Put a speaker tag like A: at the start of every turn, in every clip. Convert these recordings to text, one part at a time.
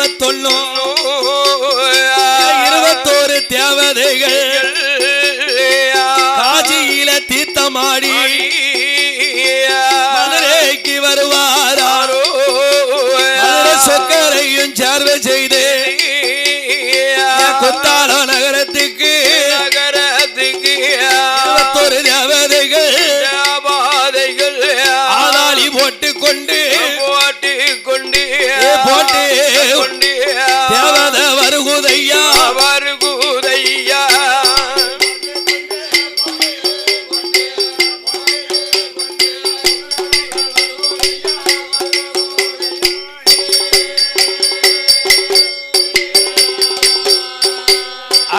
A: 21 தேவதைகள் காஞ்சியில தீர்த்தமாடி மதுரைக்கு வருவாரோ சொக்கரையும் சேர்வை செய்து குத்தாலம் நகரத்துக்கு 21 தேவதைகள் ஆதாளி போட்டு தேவத வருகுதையா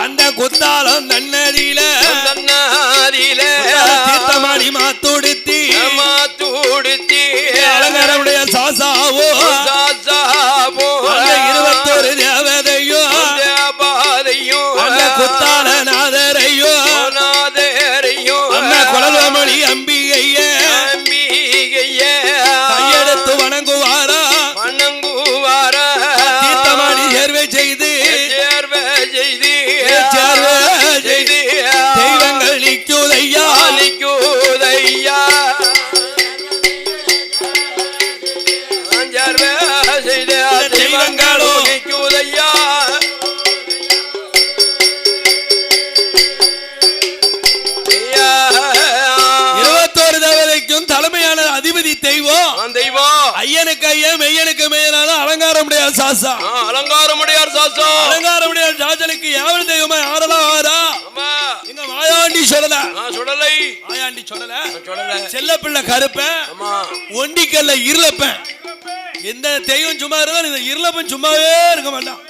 A: அந்த குத்தாலம் நன்னதியில தீர்த்தமாடி மாத்துடுத்தி அலங்காரமுடைய சாசாவோ 21 தேவதையோ அந்த குத்தால நாதரையோ அந்த குலதமணி அம்பிகைய கையெடுத்து வணங்குவாரா தீர்த்தமாடி சேர்வை செய்து தெய்வங்கள் நிற்குதையா தெய்வங்களோ நிற்குதையா 21 தேவதைக்கும் தலைமையான அதிபதி தெய்வம் ஐயனுக்கு ஐயன் மெய்யனுக்கு மெய்யனான அலங்காரமுடையார் சாசா அலங்காரமுடையார் சாசனுக்கு யாவல் தெய்வமா யாரெல்லாம் ஆறா எங்க மாயாண்டி சொல்லல செல்ல பிள்ளை கருப்பேன் ஒண்டிக்கல்ல இருளப்பேன் எந்த தெய்வம் சும்மா இருந்தாலும் இந்த இருளப்பன் சும்மாவே இருக்க மாட்டான்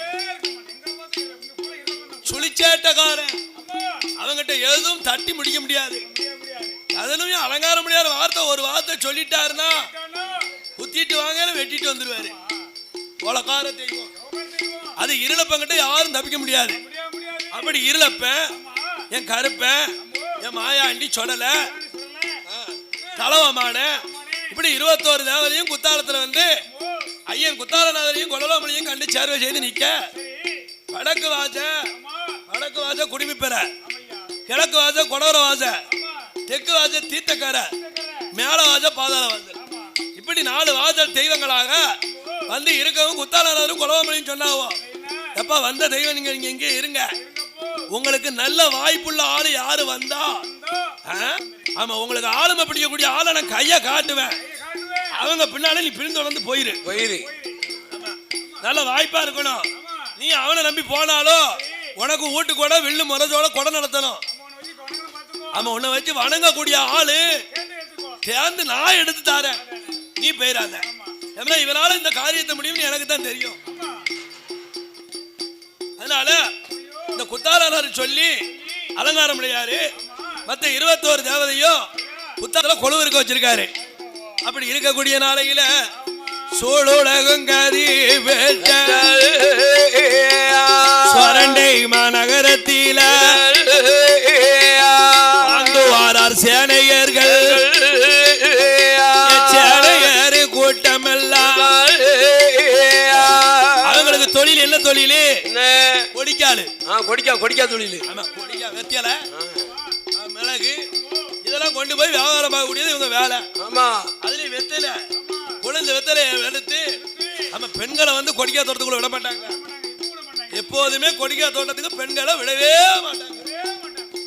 A: சுழிச்சேட்டக்காரன் அவங்கிட்ட எதுவும் தட்டி முடிக்க முடியாது அதுலயும் அலங்காரம் முடியாத வார்த்தை ஒரு வார்த்தை சொல்லிட்டாருன்னா குத்திட்டு வாங்க வெட்டிட்டு வந்துருவாரு கொலக்கார தெய்வம் அது இருளப்பங்கிட்ட யாரும் தப்பிக்க முடியாது அப்படி இருளப்பேன் என் கருப்பேன் என் மாயாண்டி சொல்லல தலவமான இப்படி 21 தேவதையும் குத்தாலத்துல வந்து ஐயன் குத்தாலநாதரையும் கொலலோமலையும் கண்டு சேர்வை செய்து நிக்க வடக்கு வாச குடிமிப்பெற கிழக்கு வாச கொடவர வாச தெற்கு வாச தீர்த்தக்கார மேல வாச பாதாள வாசல் இப்படி 4 வாசல் தெய்வங்களாக வந்து இருக்கவும் குத்தாலநாதரும் கொலலோமலையும் சொன்னாவோ எப்ப வந்த தெய்வம் நீங்க இங்கே இருங்க உங்களுக்கு நல்ல வாய்ப்புள்ள ஆளு யாரு வந்தா ஆமா உங்களுக்கு ஆளுமை பிடிக்கக்கூடிய ஆளை நான் கைய காட்டுவேன் அவங்க பின்னால நீ பிரிந்து வந்து போயிரு நல்ல வாய்ப்பா இருக்கணும் நீ அவனை நம்பி போனாலும் உனக்கு வீட்டு கூட வில்லு முரஜோட கொடை நடத்தணும் ஆமா உன்னை வச்சு வணங்கக்கூடிய ஆளு தேர்ந்து நான் எடுத்து தாரேன் நீ போயிடாத இவனால இந்த காரியத்தை முடியும்னு எனக்கு தான் தெரியும் அதனால இந்த குத்தாலனார் சொல்லி அலங்காரம் முடியாது மற்ற 21 தேவதையும் குத்தால கொழு இருக்க வச்சிருக்காரு அப்படி இருக்கக்கூடிய நாளையில சோழகங்கதி சுவரண்டை மாநகரத்தில வாரார் சேனையர்கள் சேனையர் கூட்டமெல்லாம் அவங்களுக்கு தொழில் என்ன தொழில் கொடிக்கா தொழில் வெத்தியல மிளகு இதெல்லாம் கொண்டு போய் வியாபாரம் பார்க்கக்கூடியது இவங்க வேலை அதுலயும் வெத்தலை குழந்தை வெத்தலையை எடுத்து நம்ம பெண்களை வந்து கொடிக்கா தோட்டத்துக்குள்ள விட மாட்டாங்க எப்போதுமே கொடிக்கா தோட்டத்துக்கு பெண்களை விடவே மாட்டாங்க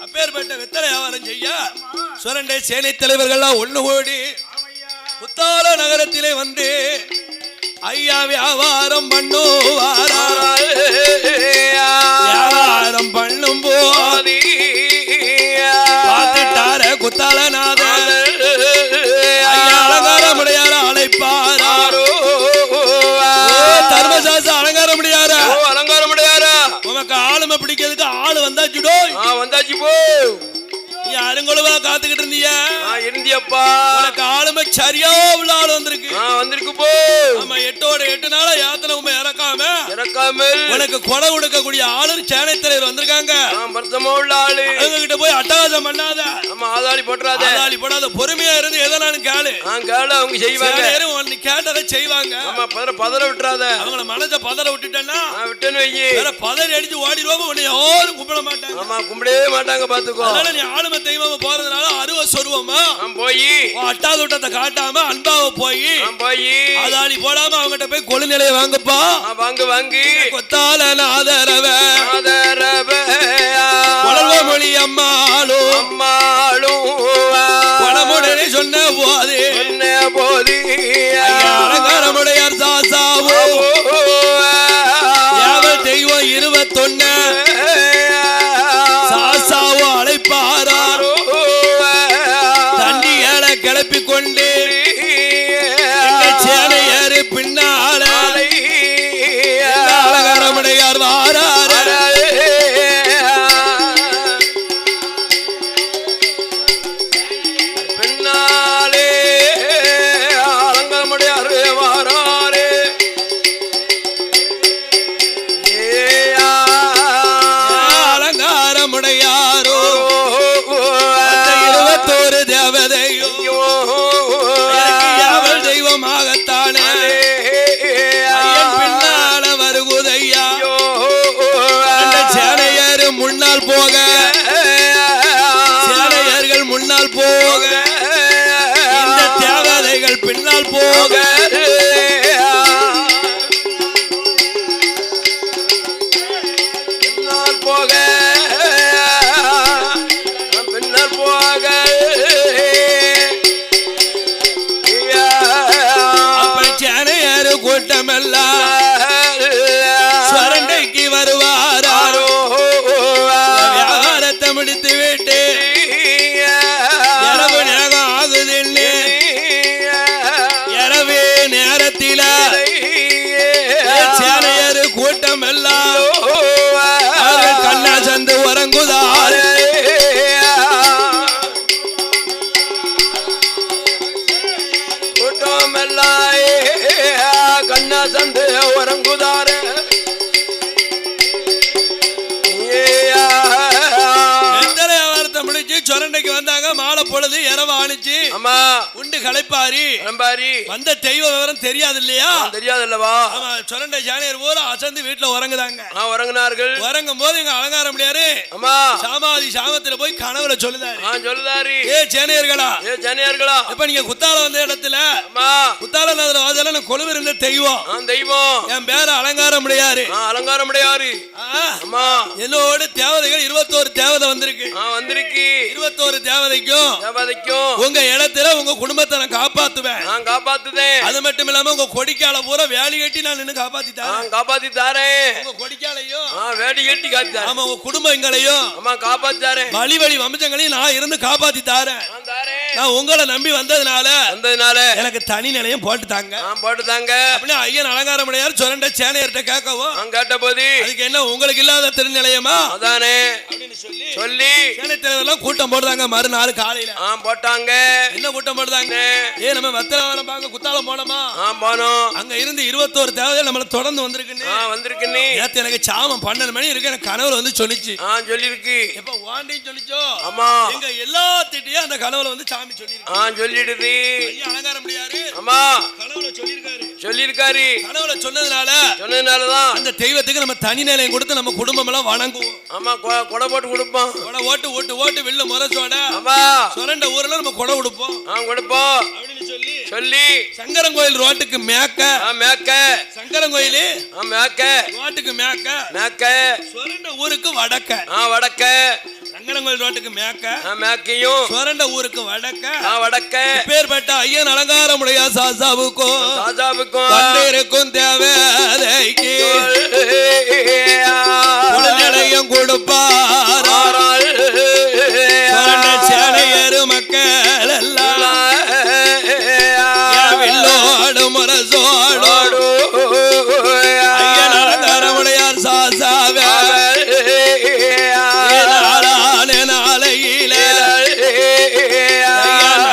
A: அப்பேற்பட்ட வெத்தலை வியாபாரம் செய்ய சுரண்டை சேனை தலைவர்கள்லாம் ஒண்ணு கூடி குத்தால நகரத்திலே வந்து ஐயா வியாபாரம் பண்ணுவாரா வியாபாரம் பண்ணும் போது பார்த்துட்டார குத்தாலநாதர் ஐயா அலங்காரம் முடியாத அழைப்பாரோ தர்மசாஸ்திர அலங்காரம் முடியாரா உனக்கு ஆளுமை பிடிக்கிறதுக்கு ஆளு வந்தாச்சுடோ வந்தாச்சு போ நீ அருங்கொழுவா காத்துக்கிட்டு இருந்தியப்பா உனக்கு ஆளுமை சரியா உள்ள ஆளு வந்திருக்கு போ ஆமா 8 நாளா யாத்திரை உண்மை இறக்காம உனக்கு கொடை கொடுக்கக்கூடிய ஆளு சேனை தலைவர் வந்திருக்காங்க உள்ள ஆளு அவங்க கிட்ட போய் அட்டகாசம் பண்ணாத ஆதாளி போடாத பொறுமையா இருந்து எதனாலும் கேளு அவங்க செய்வாங்க நீ கேட்டதை செய்வாங்க.
B: ஆமா பதற விட்டுறாத.
A: அவங்கள மனச பதற விட்டுட்டேன்னா
B: விட்டுன்னு வை.
A: வேற பதறி அடிச்சு ஓடிடுவாங்க. உன்னை யாரும் கும்பிட மாட்டாங்க.
B: ஆமா கும்பிடவே மாட்டாங்க பாத்துக்கோ.
A: அதனால நீ ஆளுமை தெய்வமா போறதுனால அருவ சொருவமா
B: போய்
A: அட்டாதூட்டத்தை காட்டாம அன்பாவ போய் அதாளி போடாம அவங்ககிட்ட போய் கொழு நிலையை வாங்கப்பா.
B: வாங்கி
A: கொத்தால நாதரவ மொழி அம்மாளும் பணமுடனே சொன்ன போது அலங்காரமுடையார் சாசாவோ யாவல் தெய்வம் 21 சாசாவோ அழைப்பாரோ தண்ணி ஏழ கிளப்பி கொண்டு சேனையாரு பின்னால அலங்காரமுடையார் வாராரு. முன்னால் போக இந்த தேவதைகள் பின்னால் போக அப்ப சேனையாரு கூட்டமெல்லாம் சுரண்டைக்கு வருவாரோ வியாபாரத்தை முடித்து விட்டு சேனையரு கூட்டம் எல்லாம் கண்ணா சந்து உறங்குதார். கூட்டம் எல்லாம் கண்ணா சந்து உறங்குதார். முடிச்சு சொரண்டைக்கு வந்தாங்க. மாலை பொழுது இரவு ஆணிச்சு உண்டு களைப்பாரி வந்த தெய்வ விவரம் தெரியாது இல்லையா? தெரியாது இல்லவா? சொரண்டை சேனையர் பூரா அசந்து வீட்டுல உறங்குதாங்க. உறங்குனார்கள். உறங்கும் போது எங்க அலங்காரம் முடியாரு சாமாதி சாமத்துல போய் கனவுல சொல்லுதாரு ஏ சேனையர்களா இப்ப நீங்க குத்தால வந்த இடத்துல குத்தால வாசல கொழுவு இருந்த தெய்வம் என் பேர அலங்காரம் முடியாரு என்னோட தேவதைகள் 21 தேவதை வந்திருக்கு 21 தேவதைக்கும் உங்க இடத்துல உங்க குடும்பத்தை நான் காப்பாத்துவேன். அது மட்டும் இல்லாம உங்க கொடிக்கால பூரா வேலி கட்டி நான் நின்னு காப்பாத்திட்டாரேன். உங்க கொடிக்காலையும் வேலி கட்டி காப்பாத்திட்டாரேன். ஆமா உங்க குடும்பங்களையும் காப்பாத்திட்டாரேன். வழி வம்சங்களையும் நான் இருந்து காப்பாத்திட்டாரேன். நான் உங்களை நம்பி வந்ததுனால எனக்கு தனி நிலையம் போட்டுட்டாங்க. அப்படியே ஐயன் அலங்காரம் உடையார் சொரண்ட சேனையர்கிட்ட கேட்ட போது அதுக்கு என்ன உங்களுக்கு இல்லாத திருநிலையமா அதானே அப்படின்னு சொல்லி சேனை தலைவர்லாம் கூட்டம் போடுறாங்க. மறுநாள் காலையில போட்டாங்க. என்ன கூட்டம் போடுறாங்க? நம்ம வெத்தலை பார்க்க குத்தாலம் போனோமா? அங்க இருந்து 21 தேவதை நம்மள தொடர்ந்து வந்திருக்கு. நேத்து எனக்கு சாமம் 12 மணி இருக்கு. எனக்கு கனவுல வந்து சொல்லிச்சு. எப்ப வாண்டின்னு சொல்லிச்சோ எங்க எல்லாத்திட்டையும் அந்த கனவுல வந்து சாமி சொல்லிடுது. அலங்காரம் முடியாது கனவுல சொல்லிருக்காரு. கனவுல சொன்னதுனாலதான் அந்த தெய்வத்துக்கு நம்ம தனி நிலையம் கொடுத்து நம்ம குடும்பம் எல்லாம் வணங்குவோம். கொடை போட்டு கொடுப்போம். ஓட்டு வெள்ள முரசோட சொரண்ட ஊர்ல நம்ம கொடை கொடுப்போம் அப்படின்னு சொல்லி சங்கரங்கோயில் ரோட்டுக்கு மேக்க சங்கரங்கோயில் ரோட்டுக்கு மேக்க சொரண்ட ஊருக்கு வடக்க சங்கரங்கோயில் ரோட்டுக்கு மேக்கையும் சொரண்ட ஊருக்கு வடக்க பேர்பட்ட ஐயன் அலங்காரம் உடைய சாசாவுக்கும் இருக்கும் தேவைக்கு நிலையம் கொடுப்பார். சேனையரு மக்கள் எல்லாம் வில்லோடு முரசோடு ஐயன் அலங்காரமுடையார் சாசாவே நாளையில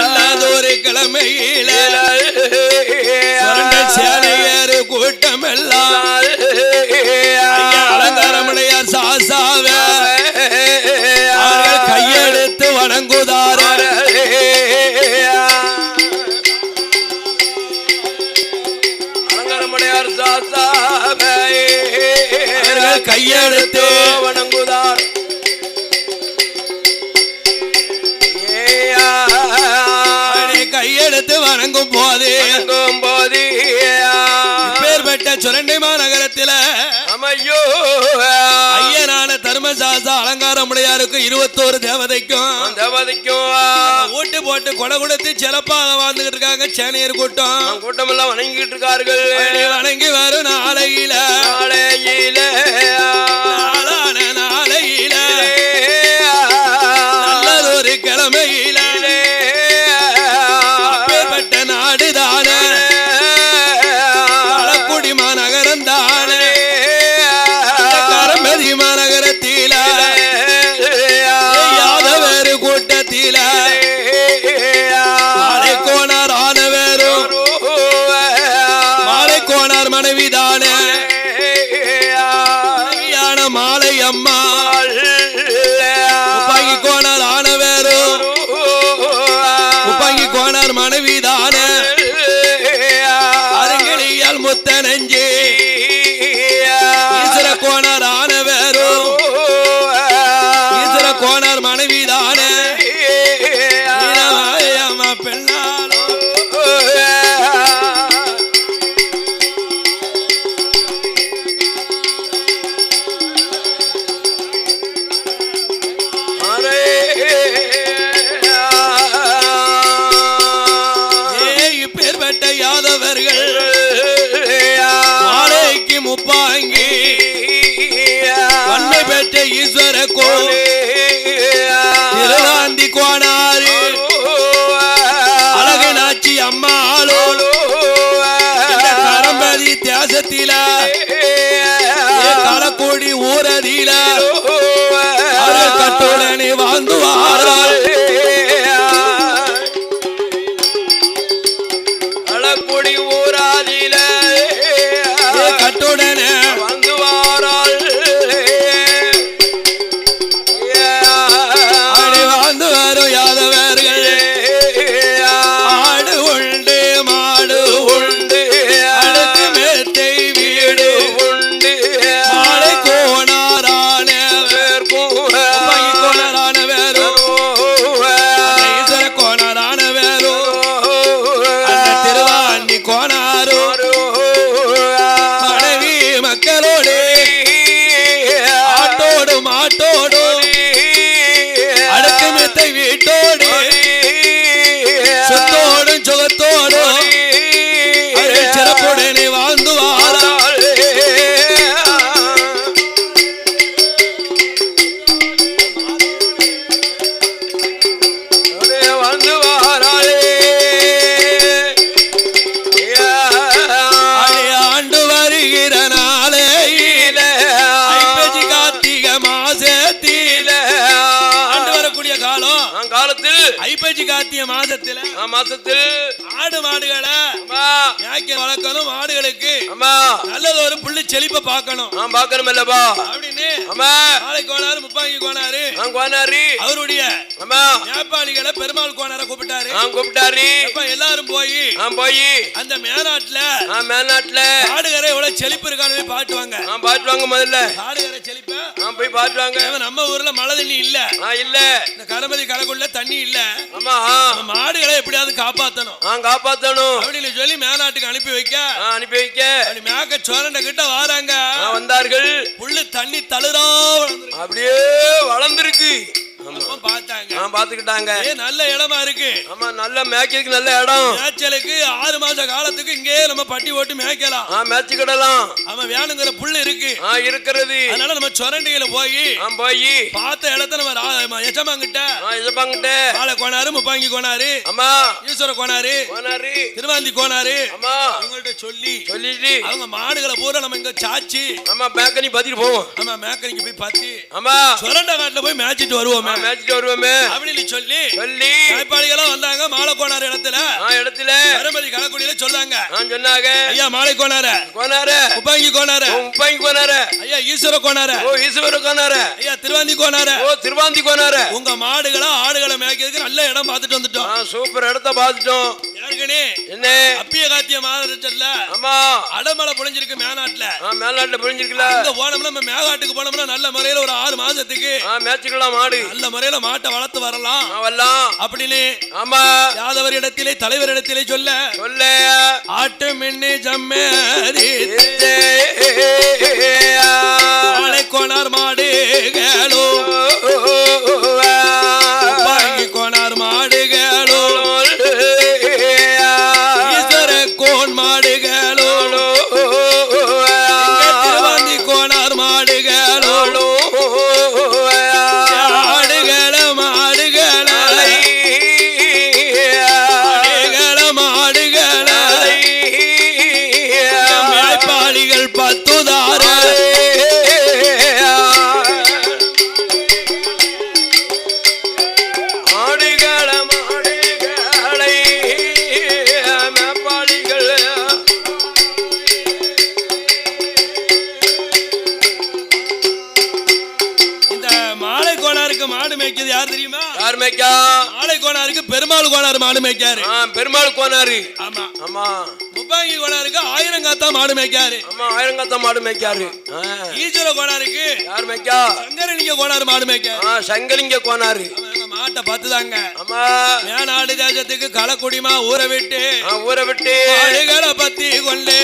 A: நல்லதொரு கிழமையில சேனையரு கூட்டம் எல்லாம் ஐயன் அலங்காரமுடையார் சாசாவே கையெடுத்து வணங்குதார். கையெடுத்து
B: வணங்குதார்
A: கையெடுத்து வணங்கும் போது பேர்பட்ட சுரண்டை மாநகரத்தில
B: அமையோ
A: ஐயனான தர்மசாஸ்திர அலங்காரமுடையாருக்கு 21 தேவதைக்கும் ஓட்டு போட்டு கொடை கொடுத்து சிறப்பாக வாழ்ந்துகிட்டு இருக்காங்க சேனையர் கூட்டம்
B: எல்லாம் வணங்கிட்டு இருக்கார்கள்
A: வணங்கி வரும் நாளையில நல்லதொரு கிழமையில அப்பேற்பட்ட நாடுதான களக்குடி மாநகரம் தானே கரம்பதி மாநகரத்தில யாதவேறு கூட்டத்தில மாலைக்கோணார் ஆனவேரும் மாலைக்கோணார் மனைவிதானே மாலை அம்மா உப்பாங்கி கோணார் ஆனவேரும் உப்பாங்கி கோணார் மனைவிதானே அருங்கிலியால் முத்த நெஞ்சு ஈஸ்வர கோணார் ஆனவேரும் ஈஸ்வர கோணார் மனைவிதானே அம்மா பெண்ணாலும் பேர்பட்ட யாதவர்கள் மாலைக்கு முப்பாங்கி வன்மை பெற்ற ஈஸ்வர கோவில் திருவாந்தி கோணாறு அழகு நாச்சி அம்மாளோடு கரம்பதி தேசத்தில களக்கோடி ஊரதில கட்டுடனே வாழ்ந்துவார்கள்
B: களக்கோடி ஊராதில
A: கட்டுடனே
B: வந்துவாரால்
A: வாழ்ந்து வரும் யாதவர்கள் ஆடு உண்டு மாடு உண்டு அடுத்து மேத்தை வீடு
B: உண்டு
A: மாலை கோணாரான கோணாரான வேறும் ஈஸ்வர கோணாரான வேறும் அந்த திருவாண்டி கோணாரும் மனைவி மக்களோடு ஆட்டோடு மாட்டோடு அடுக்கு மெத்தை வீட்டோடு சொத்தோடும் சுகத்தோடும் சிறப்புடனே வாழ்ந்து வாராள்
B: வந்து வாராளே
A: ஆண்டு வருகிற நாளையில ஐப்பசி கார்த்திகை மாசத்தில ஆண்டு வரக்கூடிய காலத்தில் ஐப்பசி கார்த்திகை மாசத்தில் ஆடு மாடுகளை மேய்க்க வளர்க்கணும் மாடுகளுக்கு நல்லது ஒரு புள்ளி செழிப்ப பார்க்கணும்
B: பாக்கணும் இல்லப்பா
A: அப்படின்னு
B: ஆமா
A: நாளை கோணாரு முப்பாங்கி கோணாரு
B: கோனாரி
A: அவருடைய
B: ஆமா
A: நேபாளிகளை பெருமாள் கோணார கூப்பிட்டாரு
B: இப்ப
A: எல்லாரும் போய் அந்த மேனாட்டுல ஆடுகரை எவ்வளவு செழிப்பு இருக்கான்னு போய் பாட்டுவாங்க
B: முதல்ல
A: ஆடுகரை செழிப்ப
B: போய் பாட்டுவாங்க
A: நம்ம ஊர்ல மழை தண்ணி இல்ல
B: இந்த
A: கரமதி கரைக்குள்ள தண்ணி இல்ல
B: ஆமா
A: மாடுகளை எப்படியாவது காப்பாத்தணும் அப்படின்னு சொல்லி மேனாட்டுக்கு அனுப்பி வைக்க மேக்க சோரண்ட கிட்ட வாராங்க
B: வந்தார்கள்
A: புல்லு தண்ணி தழுறா
B: அப்படியே வளர்ந்துருக்கு
A: பாத்துக்கிட்டாங்க நல்ல இடமா இருக்கு
B: ஆமா நல்ல மேய்க்கிறதுக்கு நல்ல இடம்
A: மேய்ச்சலுக்கு 6 மாச காலத்துக்கு இங்கே நம்ம பட்டி ஓட்டு மேய்க்கலாம்
B: மேய்ச்சிக்கிடலாம்
A: ஆமா வேணுங்கிற புல்லு இருக்கு
B: இருக்கிறது
A: அதனால நம்ம சொரண்டியில போய் பார்த்த இடத்த நம்ம எஜமாங்கிட்ட ஆளை கோணாரு முப்பாங்கி கோணாரு
B: ஆமா
A: ஈஸ்வர கோணாரு திருவாந்தி கோணாரு
B: ஆமா
A: இவங்கள்ட்ட சொல்லிட்டு அவங்க மாடுகளை பூரா நம்ம இங்க சாச்சி
B: மேக்கனி பத்திட்டு போவோம்
A: மேக்கனிக்கு போய் பத்தி
B: சொரண்ட
A: காட்டுல போய் மேய்ச்சிட்டு வருவோம் அப்படின்னு சொல்லி மேய்ப்பாளிகளா வந்தாங்க மாலை கோணார் இடத்துல கரம்பதி கலக்குடியில சொன்னாங்க ஐயா மாலை கோணார உப்பாங்கி கோணார ஐயா ஈஸ்வர கோணார ஐயா திருவாந்தி கோணார உங்க மாடுகளா ஆடுகளை மேய்க்கிறதுக்கு நல்ல இடம் பார்த்துட்டு வந்துட்டோம்
B: சூப்பர் இடத்த பார்த்துட்டோம்
A: யாருக்கனே
B: என்ன
A: அப்பிய காத்திய மாதத்துல
B: ஆமா
A: அடமலை பொழிஞ்சிருக்கு மேநாட்டுல
B: மேல்நாட்டுல புரிஞ்சிருக்கல
A: அங்க போனோம்னா நம்ம மேகாட்டுக்கு போனோம்னா நல்ல முறையில ஒரு 6 மாசத்துக்கு
B: மேய்ச்சிக்கலாம் மாடு
A: நல்ல முறையில மாட்டை வளர்த்து வரலாம்
B: வரலாம்
A: அப்படின்னு
B: ஆமா
A: யாதவர் இடத்திலே தலைவர் இடத்திலே சொல்ல ஆட்டு மின்னி ஜம்மேரி ஆளை கோனார் மாடுகளோ வாங்கி கோனார் மாடுகளோ ஈஸ்வர கோன் மாடுகளோ திருவாந்தி கோனார் மாடுகளோ பெருமாள் கோனார் மாடு மேய்க்காரு
B: பெருமாள் கோனாரு
A: ஆமா
B: ஆமா
A: முப்பாங்கி கோனாருக்கு ஆயிரங்காத்தா மாடு மேய்க்காரு
B: ஆமா ஆயிரங்காத்தா மாடு மேய்க்காரு
A: ஈஸ்வர கோனாருக்கு
B: யார் மேய்க்கா
A: சங்கரலிங்க கோனார் மாடு மேய்க்காரு
B: சங்கலிங்க கோனாரு
A: மாட்டை பார்த்துதாங்க
B: ஆமா
A: மேநாடு தேசத்துக்கு களக்குடிமா ஊற விட்டு ஆடுகளை பத்தி கொண்டு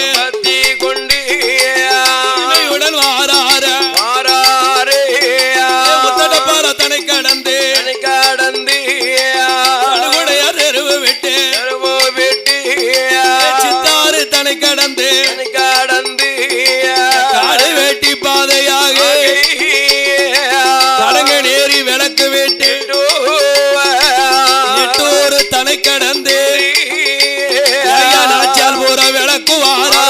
A: உடல் வாராரு முத்தடப்பார தனை கடந்து தெருவு விட்டு சித்தாறு தனை கடந்து காடு வேட்டி பாதையாக கடங்க நேரி விளக்கு விட்டு நெட்டூர் தனை கடந்து நாச்சால் பூர விளக்கு வாரா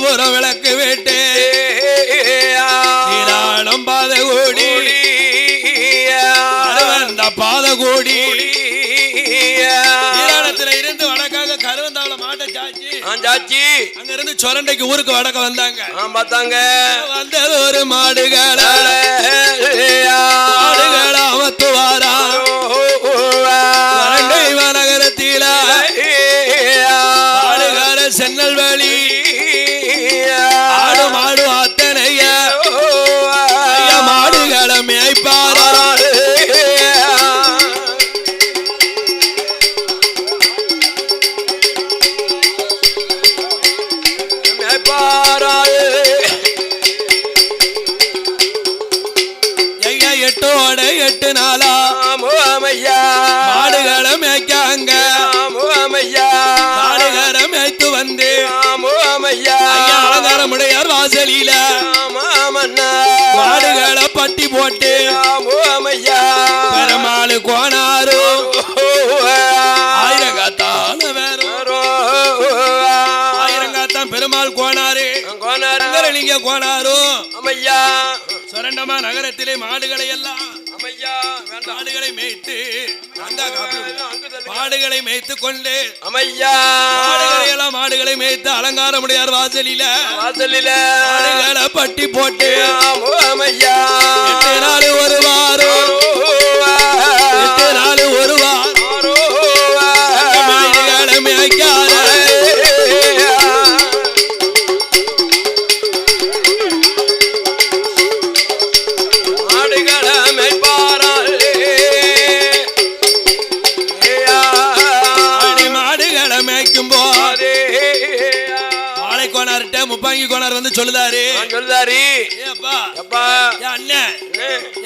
A: ஒரு விளக்கு விட்டு நீராடம் பாத கூடி அந்த பாத கூடி நீராடத்துல இருந்து வடக்காக கருவந்தாவள மாட்டை சாச்சி அங்க இருந்து சொரண்டைக்கு ஊருக்கு வடக்க வந்தாங்க
B: பார்த்தாங்க
A: வந்தது ஒரு மாடுகள அமத்துவாரா சொரண்டை நகரத்தில ஆடுகார சென்னல் வழி ஆடு மாடு அத்தனைய மாடுகளை மேய்ப்பாரா எட்டோட 8 நாளா மாடுகளை மேய்க்காங்க மாடுகளை மேய்த்து வந்து அலங்காரமுடையார் வாசலில மாடுகளை பட்டி போட்டு பெருமாள் கோனாரு ஆயிரங்காத்தான் ஆயிரங்காத்தான் பெருமாள் கோனாரு நீங்க கோனாரு சொரண்டமா நகரத்திலே மாடுகளை எல்லாம் மாடுகளை மேய்த்து மாடுகளை மேய்த்து கொண்டு மாடுகளை மேய்த்து அலங்காரமுடையார் வாசலில மாடுகளை பட்டி போட்டு 8 நாள் ஒரு வாரம் 8 நாள் ஒரு வாரம் மாடுகளை மேய்க்காத முப்பாங்கி கோனார் வந்து சொல்லுதாரு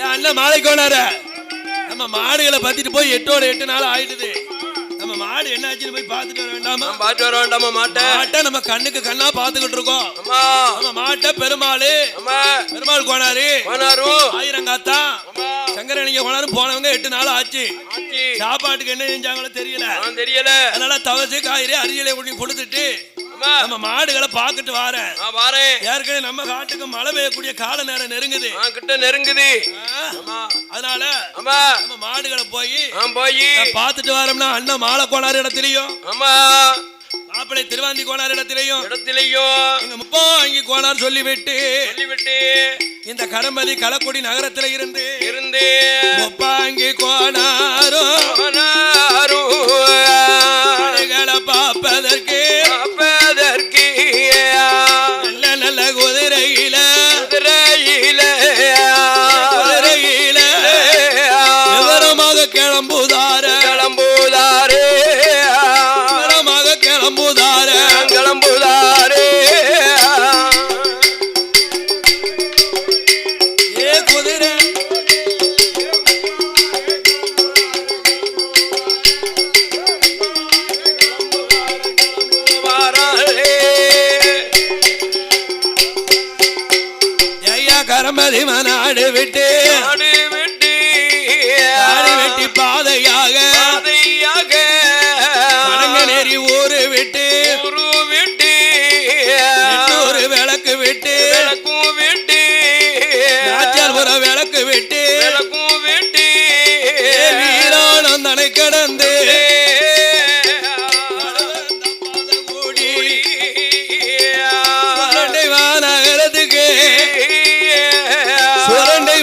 A: அண்ணன் மாலை கோனார நம்ம மாடுகளை பத்திட்டு போய் 8 நாள் ஆயிடுது நம்ம மாடு என்ன ஆச்சுன்னு போய் பார்த்துட்டு வர வேண்டாமா மாட்டை நம்ம கண்ணுக்கு கண்ணா பார்த்துக்கிட்டு இருக்கோம் நம்ம மாட்டை பெருமாள் கோனாரு ஆயிரங்காத்தா சங்கரலிங்க கோனாரும் போனவங்க 8 நாள் ஆச்சு சாப்பாட்டுக்கு என்ன செஞ்சாங்களோ தெரியல அதனால தவசு காய்கறி அரிசியில கொடுத்துட்டு
B: ஆமா.
A: நம்ம மாடுகளை பாக்கிட்டு வாரேன்.
B: வாரேன்.
A: ஏற்கனவே நம்ம காட்டுக்கு மழை பெய்யக்கூடிய கால நேரம் நெருங்குது.
B: கிட்ட நெருங்குது.
A: அதனால
B: ஆமா
A: நம்ம மாடுகளை போய்
B: பாத்துட்டு
A: வரோம்னா அண்ணன் மாலை கோனார் இடத்துலயும்
B: ஆமா
A: மாப்பிளை திருவாந்தி கோனார் இடத்திலையும்
B: இங்க
A: முப்பாங்கி கோனார் சொல்லிவிட்டு இந்த கடம்பதி களக்குடி நகரத்துல இருந்து முப்பாங்கி கோனாரும் பார்ப்பதற்கு நல்ல நல்ல குதிரையில விவரமாக கிளம்புதாரே கரம்பதி மனாடு விட்டு வெட்டி பாதையாக நெறி ஊரு விட்டு ஒரு விளக்கு விட்டு நாச்சார்புரம் விளக்கு விட்டு வீராணம் தனை கடந்து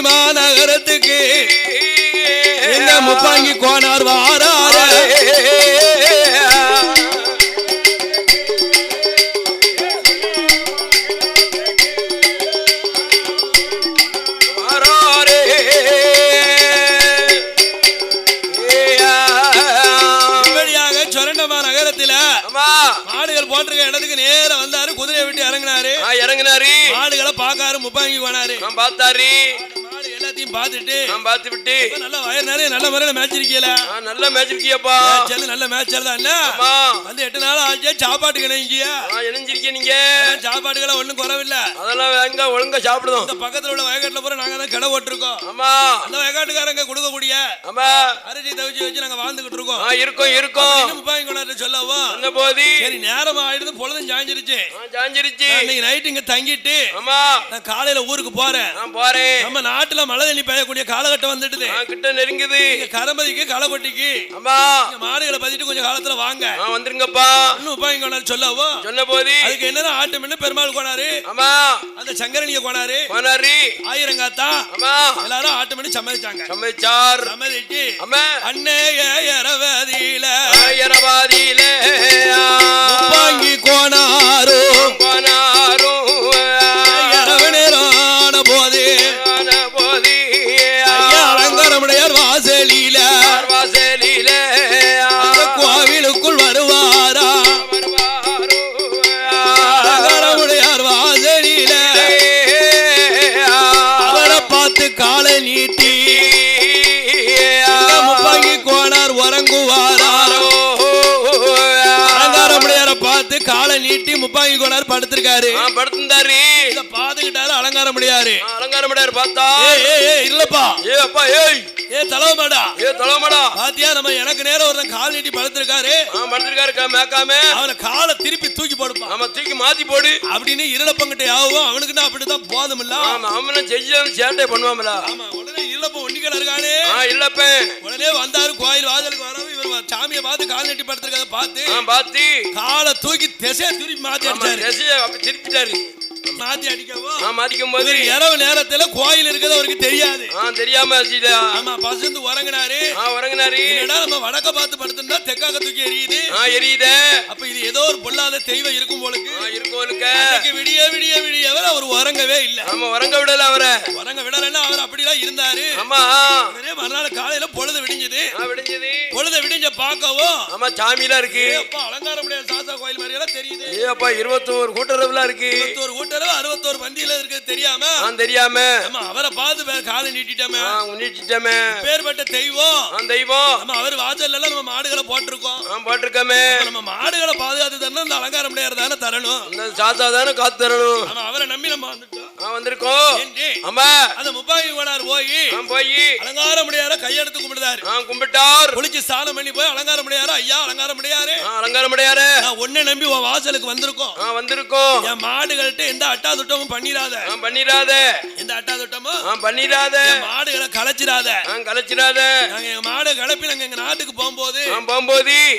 A: மாநகரத்துக்கு எங்க முப்பாங்கி கோனார் வாராரே. இப்படியாக சொரண்டமா நகரத்துல மாடுகள் போட்டிருக்க இடத்துக்கு நேரம் வந்தாரு. குதிரையை விட்டு இறங்கினாரு. மாடுகளை பாக்காரு. முப்பாங்கி கோனாரு பார்த்தாரு. எல்லாத்தையும் பார்த்துட்டு நல்ல வயர் நிறைய நல்ல முறையில மேட்ச் இருக்கீல. நல்ல மேட்ச் இருக்கியப்பா. நல்ல மேட்ச் தான். வந்து 8 நாள் ஆச்சு. சாப்பாட்டுக்கு இணைஞ்சிருக்கீங்க நீங்க. சாப்பாட்டுக்கெல்லாம் ஒண்ணும் குறவில்ல. அதெல்லாம் எங்க ஒழுங்கா சாப்பிடுவோம். இந்த பக்கத்துல உள்ள வயக்காட்டுல போற நாங்க தான் கடை ஓட்டிருக்கோம். ஆமா அந்த வயக்காட்டுக்காரங்க கொடுக்கக்கூடிய அரிசி தவிச்சு வச்சு நாங்க வாழ்ந்துகிட்டு இருக்கோம். இருக்கும் முப்பாங்கி கொண்டாட்டு சொல்லவும் போது சரி நேரம் ஆயிடுது. பொழுதும் சாஞ்சிருச்சு. இன்னைக்கு நைட்டு இங்க தங்கிட்டு நான் காலையில ஊருக்கு போறேன். நம்ம நாட்டுல மழை தண்ணி பெய்யக்கூடிய காலகட்டம் வந்துட்டு கிட்ட நெருங்குது. கரம்பதிக்கு களப்பட்டிக்கு மாடுகளை பதிட்டு கொஞ்சம் காலத்துல வாங்க வந்துருங்கப்பா இன்னும் சொல்லவோ சொன்ன போது அதுக்கு என்னன்னா ஆட்டு பெருமாள் கோனாரு. அந்த சங்கரனிய கோனாரு ஆயிரங்காத்தா எல்லாரும் ஆட்டு மணி சம்மதிச்சாங்க. சம்மதிச்சு அண்ணே இரவதியில முப்பாங்கி கோனாரு இரவு நேரம் போது அலங்காரமுடையார் வாசலில கோவிலுக்குள் வருவாரா. அலங்காரமுடையார் வாசலில அவரை பார்த்து காலை நீட்டி முப்பாங்கி கோனார் உறங்குவாரா. அலங்காரமுடையாரை பார்த்து காலை நீட்டி முப்பாங்கி கோனார் படுத்திருக்காரு. பாத்துக்கிட்டாரு அலங்காரமுடையாரு. பார்த்தா இல்லப்பா தலவமாடா பாத்தியா நம்ம எனக்கு நேரம் ஒரு கால் நீட்டி படுத்திருக்காரு. அவனை காலை திருப்பி தூக்கி போடுப்பா. தூக்கி மாத்தி போடு அப்படின்னு இருளப்பங்கிட்ட யாவும் அவனுக்கு அப்படிதான் போதும் இல்ல. அவனும் சேட்டை பண்ணுவாங்களா. உடனே இல்லப்ப ஒண்டிக்கல இருக்கானே இல்லப்ப உடனே வந்தாரு. கோயில் வாசலுக்கு வரவும் இவர் சாமியை பார்த்து கால் நீட்டி படுத்திருக்காத பார்த்து காலை தூக்கி திசையை திருப்பி மாத்தி அடிச்சாரு. திருப்பிட்டாரு. மாத்தி அடிக்கவும் போது இரவு நேரத்துல கோயில் இருக்கிறது அவருக்கு தெரியாது. தெரியாம பசந்து உறங்கினாரு. நம்ம வடக்க பார்த்து படுத்திருந்தா தெற்காக தூக்கி எரியுது. அப்ப இது ஏதோ ஒரு பொல்லாத தெய்வம் இருக்கும் போலுக்கு விடிய விடிய விடியவர் அவர் உறங்கவே இல்லை. உறங்க விடல. உறங்க விடலன்னா அவர் அப்படிலாம் இருந்தாரு. மறுநாள் காலையில பொழுது விடிஞ்சது. பொழுது விடிஞ்ச பார்க்கவும் சாமியில இருக்கு. அலங்காரம் சாசா கோயில் மாதிரி எல்லாம் தெரியுது. 21 கூட்டுறவுல இருக்கு. 21 கூட்டுறவு 61 பந்தியில இருக்கு தெரியாம அவரை பார்த்து காலை நீட்டிட்டோமே. பேர்பட்ட தெய்வம் அவர் வாசல்ல எல்லாம் நம்ம மாடுகளை போட்டிருக்கோம். நம்ம மாடுகளை பாதுகாத்து தரணும். இந்த அலங்காரம் தானே தரணும். சாத்தா தானே காத்து தரணும். அவரை நம்பி நம்ம வந்துட்டோம்.
B: வந்திருக்கோம்.
A: என்று
B: ஆமா
A: அந்த முப்பாங்கி கோனார் போய்
B: போய்
A: அலங்கார முடியார கையெடுத்து கும்பிடுதாரு.
B: கும்பிட்டார்.
A: குளிச்சு ஸ்நானம் பண்ணி போய் அலங்கார முடியாரு. ஐயா அலங்கார முடியாரு,
B: அலங்கார முடியாரு,
A: நான் உன்னை நம்பி உன் வாசலுக்கு வந்திருக்கோம்.
B: வந்திருக்கோம்.
A: என் மாடுகள்ட்ட எந்த அட்டாதுட்டமும் பண்ணிராத,
B: பண்ணிராத,
A: எந்த அட்டாதுட்டமும்
B: பண்ணிராத,
A: மாடுகளை கலைச்சிராத,
B: கலைச்சிராத.
A: நாங்க எங்க மாடு கலப்பி நாங்க எங்க நாட்டுக்கு போகும்போது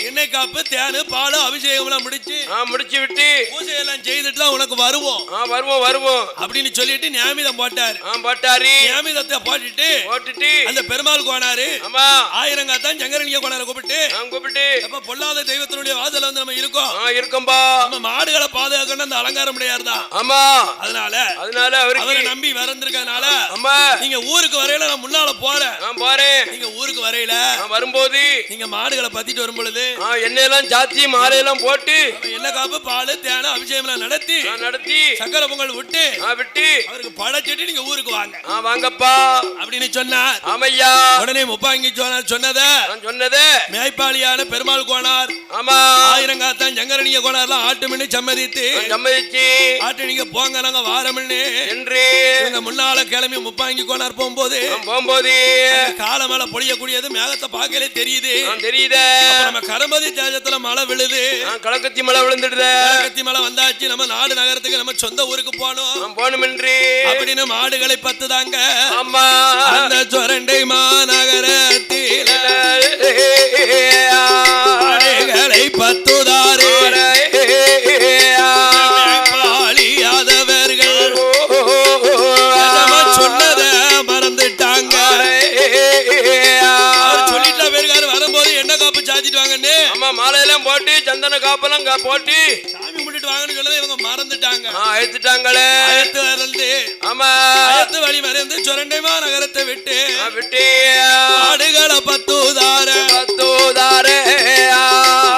B: எண்ணெய்
A: காப்பு தேனு பாலு அபிஷேகம் எல்லாம்
B: முடிச்சு விட்டு
A: பூஜை எல்லாம் செய்துட்டு தான் உனக்கு வருவோம்
B: வருவோம்
A: அப்படின்னு சொல்லிட்டு நியாமிதம் போட்டாரு. நியாமிதத்தை போட்டுட்டு அந்த பெருமாள் கோனாரு ஆயிரங்காத்தான் சங்கரலிங்க கோனாரை கூப்பிட்டு அப்ப பொல்லாத தெய்வத்தினுடைய வாசல்ல வந்து நம்ம இருக்கோம்பா, நம்ம மாடுகளை பாதுகாக்கணும் அந்த அலங்காரம் முடியாது தான். அதனால அவரை நம்பி வரந்திருக்கனால நீங்க ஊருக்கு வரையில நான் முன்னால போறேன். நீங்க ஊருக்கு வரையில வரும்போது நீங்க மாடுகளை பத்திட்டு வரும் பொழுது
B: எண்ணெயெல்லாம் சாத்தி மாலையெல்லாம் போட்டு
A: எண்ணெய் காப்பு பாலு தேனை அபிஷேகம் நடத்தி சக்கர பொங்கல் விட்டு அவருக்கு படைச்சிட்டு நீங்க ஊருக்கு
B: வாங்கப்பா
A: அப்படின்னு சொன்னார்.
B: ஆமையா.
A: உடனே முப்பாங்கி சொன்னதை மேய்ப்பாளியான பெருமாள் கோனார் ஆயிரங்காத்தான் சங்கரலிங்க கோனார்லாம் ஆட்டு மணி சம்மதித்து ஆட்டு நீங்க போங்க நாங்க வாரம்னு என்று முன்னால கிளம்பி முப்பாங்கி கோனார் போகும்போது காலமழை பொழியக்கூடியது மேகத்தை பார்க்கலே தெரியுது. நம்ம கரம்பதி தேசத்துல மழை விழுது,
B: கலக்கத்தி மழை விழுந்துடுது.
A: கலக்கத்தி மழை வந்தாச்சு, நம்ம நாடு நகரத்துக்கு நம்ம சொந்த ஊருக்கு போகணும்
B: என்று அப்படின்னு
A: மாடுகளை பத்துதாங்க. அந்த சொரண்டை மாநகரத்தில் மாடுகளை பத்துதாரு பாலியாதவர்கள் சொன்னத மறந்துட்டாங்க. சொல்லிட்டா பேருக்காரு வரும்போது என்ன காப்பு சாத்திட்டு வாங்கன்னு
B: மாலையெல்லாம் போட்டு சந்தன காப்பெல்லாம் போட்டு
A: சாமி முடிட்டு வாங்கன்னு சொல்லதை இவங்க மறந்துட்டாங்க.
B: எடுத்துட்டாங்களே.
A: அயத்து வழி மறைந்து சொரண்டைமா நகரத்தை விட்டு ஆடுகளை பத்துதாரு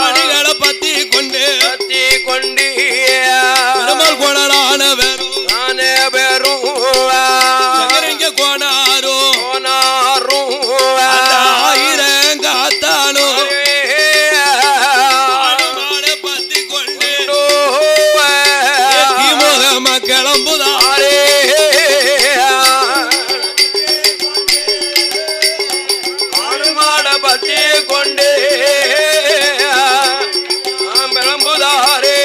A: ஆடுகளை பத்தி கொண்டு பெருமாள் கோணரான பேரும் சங்கரலிங்க கோனாரும் ஆயிரங்காத்தாலும் கிளம்புதாரே
B: மாட பத்தி கொண்டு கிளம்புதாரே.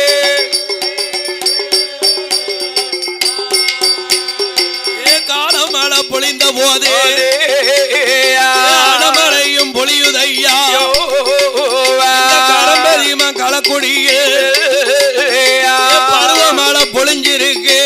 A: காலமழை பொழிந்த போது மழையும் பொழியுதையா கரம்பதிமா களக்குடியே பருவமழை பொழிஞ்சிருக்கு.